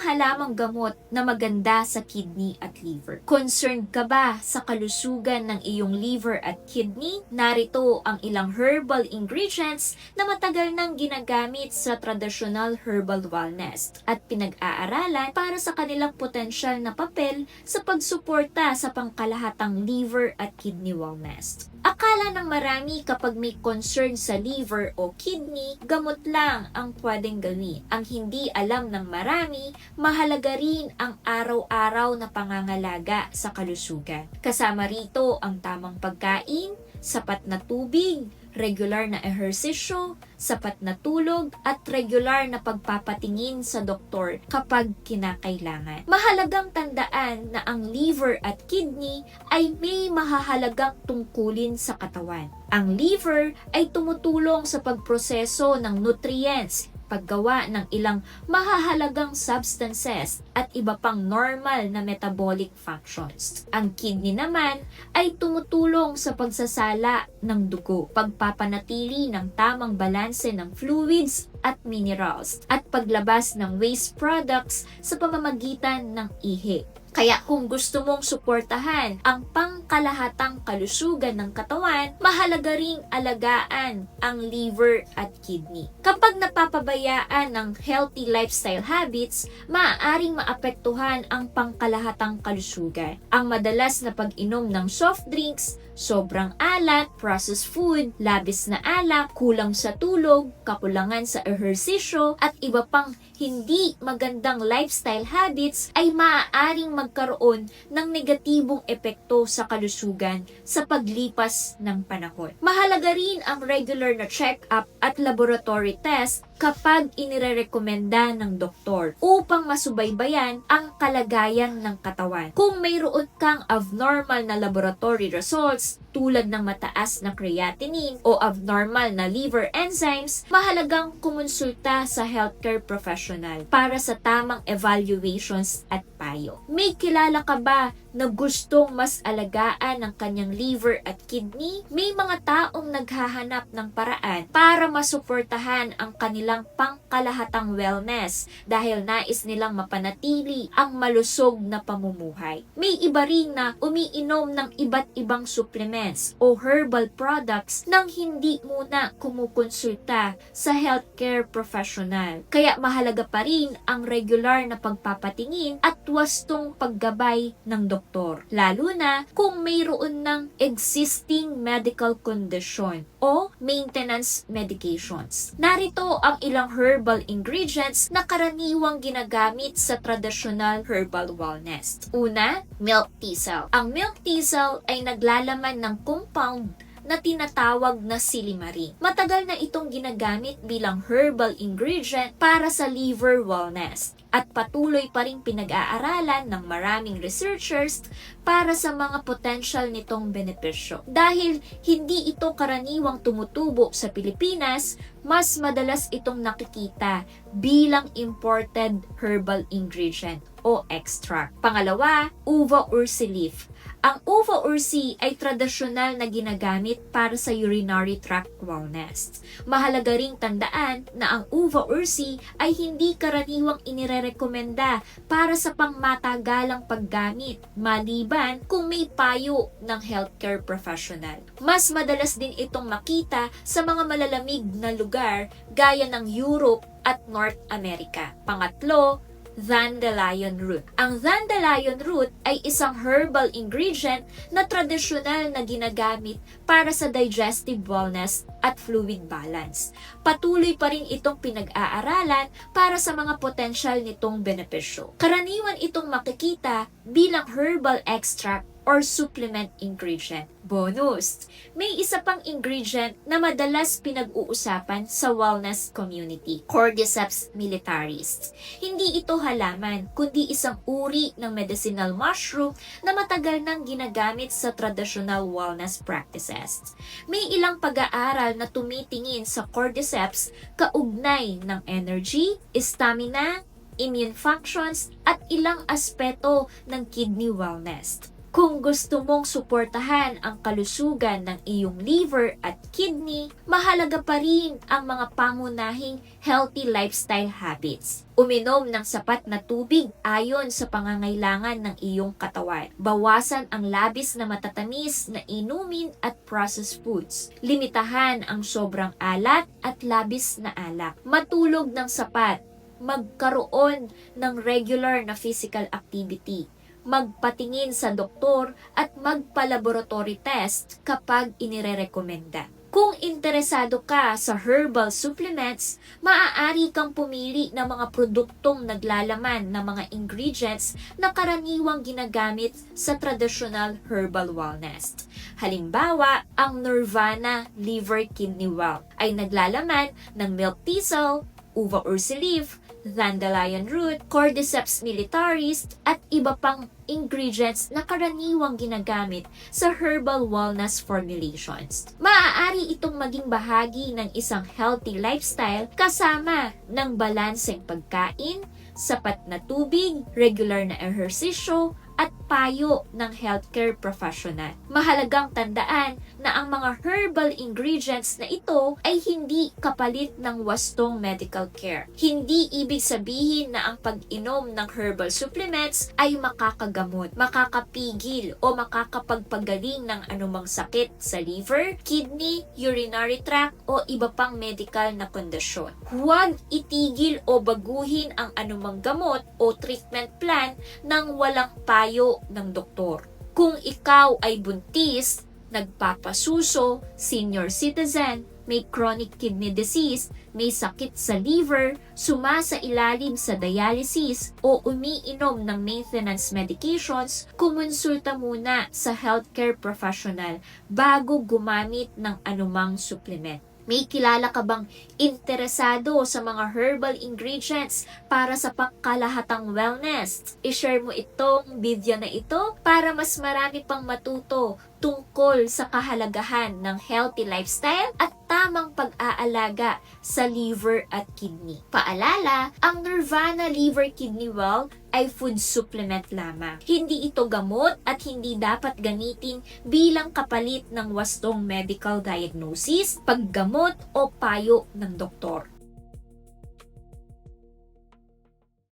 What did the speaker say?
halamang gamot na maganda sa kidney at liver? Concerned ka ba sa kalusugan ng iyong liver at kidney? Narito ang ilang herbal ingredients na matagal nang ginagamit sa traditional herbal wellness at pinag-aaralan para sa kanilang potensyal na papel sa pagsuporta sa pangkalahatang liver at kidney wellness. Akala ng marami kapag may concern sa liver o kidney, gamot lang ang pwedeng gawin. Ang hindi alam ng marami, mahalaga rin ang araw-araw na pangangalaga sa kalusugan. Kasama rito ang tamang pagkain, sapat na tubig, regular na ehersisyo, sapat na tulog, at regular na pagpapatingin sa doktor kapag kinakailangan. Mahalagang tandaan na ang liver at kidney ay may mahahalagang tungkulin sa katawan. Ang liver ay tumutulong sa pagproseso ng nutrients, paggawa ng ilang mahahalagang substances at iba pang normal na metabolic functions. Ang kidney naman ay tumutulong sa pagsasala ng dugo, pagpapanatili ng tamang balanse ng fluids at minerals, at paglabas ng waste products sa pamamagitan ng ihi. Kaya kung gusto mong suportahan ang pangkalahatang kalusugan ng katawan, mahalaga ring alagaan ang liver at kidney. Kapag napapabayaan ng healthy lifestyle habits, maaaring maapektuhan ang pangkalahatang kalusugan. Ang madalas na pag-inom ng soft drinks, sobrang alat, processed food, labis na alak, kulang sa tulog, kakulangan sa ehersisyo, at iba pang hindi magandang lifestyle habits ay maaaring magkaroon ng negatibong epekto sa kalusugan sa paglipas ng panahon. Mahalaga rin ang regular na check-up at laboratory test kapag inirerekomenda ng doktor upang masubaybayan ang kalagayan ng katawan. Kung mayroon kang abnormal na laboratory results tulad ng mataas na creatinine o abnormal na liver enzymes, mahalagang kumonsulta sa healthcare professional para sa tamang evaluations at payo. May kilala ka ba na gustong mas alagaan ang kanyang liver at kidney? May mga taong naghahanap ng paraan para masuportahan ang kanilang pangkalahatang wellness dahil nais nilang mapanatili ang malusog na pamumuhay. May iba rin na umiinom ng iba't ibang supplements o herbal products nang hindi muna kumukonsulta sa healthcare professional. Kaya mahalaga pa rin ang regular na pagpapatingin at wastong paggabay ng doktor, lalo na kung mayroon ng existing medical condition o maintenance medications. Narito ang ilang herbal ingredients na karaniwang ginagamit sa traditional herbal wellness. Una, milk thistle. Ang milk thistle ay naglalaman ng compound na tinatawag na silimarin. Matagal na itong ginagamit bilang herbal ingredient para sa liver wellness at patuloy pa ring pinag-aaralan ng maraming researchers para sa mga potential nitong benepisyo. Dahil hindi ito karaniwang tumutubo sa Pilipinas, mas madalas itong nakikita bilang imported herbal ingredient o extract. Pangalawa, uva ursi leaf. Ang uva ursi ay tradisyonal na ginagamit para sa urinary tract wellness. Mahalaga ring tandaan na ang uva ursi ay hindi karaniwang inirerekomenda para sa pangmatagalang paggamit, maliban kung may payo ng healthcare professional. Mas madalas din itong makita sa mga malalamig na lugar gaya ng Europe at North America. Pangatlo, dandelion root. Ang dandelion root ay isang herbal ingredient na tradisyonal na ginagamit para sa digestive wellness at fluid balance. Patuloy pa rin itong pinag-aaralan para sa mga potensyal nitong benepisyo. Karaniwan itong makikita bilang herbal extract or supplement ingredient. Bonus! May isa pang ingredient na madalas pinag-uusapan sa wellness community, Cordyceps militaris. Hindi ito halaman, kundi isang uri ng medicinal mushroom na matagal nang ginagamit sa traditional wellness practices. May ilang pag-aaral na tumitingin sa Cordyceps kaugnay ng energy, stamina, immune functions, at ilang aspeto ng kidney wellness. Kung gusto mong suportahan ang kalusugan ng iyong liver at kidney, mahalaga pa rin ang mga pangunahing healthy lifestyle habits. Uminom ng sapat na tubig ayon sa pangangailangan ng iyong katawan. Bawasan ang labis na matatamis na inumin at processed foods. Limitahan ang sobrang alat at labis na alak. Matulog ng sapat. Magkaroon ng regular na physical activity. Magpatingin sa doktor at magpa-laboratory test kapag inirerekomenda. Kung interesado ka sa herbal supplements, maaari kang pumili ng mga produktong naglalaman ng mga ingredients na karaniwang ginagamit sa traditional herbal wellness. Halimbawa, ang Nirvana Liver Kidney Well ay naglalaman ng milk thistle, uva ursi leaf, dandelion root, cordyceps militaris, at iba pang ingredients na karaniwang ginagamit sa herbal wellness formulations. Maaari itong maging bahagi ng isang healthy lifestyle kasama ng balanseng pagkain, sapat na tubig, regular na ehersisyo, at payo ng healthcare professional. Mahalagang tandaan na ang mga herbal ingredients na ito ay hindi kapalit ng wastong medical care. Hindi ibig sabihin na ang pag-inom ng herbal supplements ay makakagamot, makakapigil o makakapagpagaling ng anumang sakit sa liver, kidney, urinary tract o iba pang medical na kondisyon. Huwag itigil o baguhin ang anumang gamot o treatment plan nang walang payo ng doktor. Kung ikaw ay buntis, nagpapasuso, senior citizen, may chronic kidney disease, may sakit sa liver, sumasailalim sa dialysis o umiinom ng maintenance medications, kumonsulta muna sa healthcare professional bago gumamit ng anumang supplement. May kilala ka bang interesado sa mga herbal ingredients para sa pangkalahatang wellness? I-share mo itong video na ito para mas marami pang matuto tungkol sa kahalagahan ng healthy lifestyle at tamang pag-aalaga sa liver at kidney. Paalala, ang Nirvana Liver Kidney Well ay food supplement lamang. Hindi ito gamot at hindi dapat gamitin bilang kapalit ng wastong medical diagnosis, paggamot o payo ng doktor.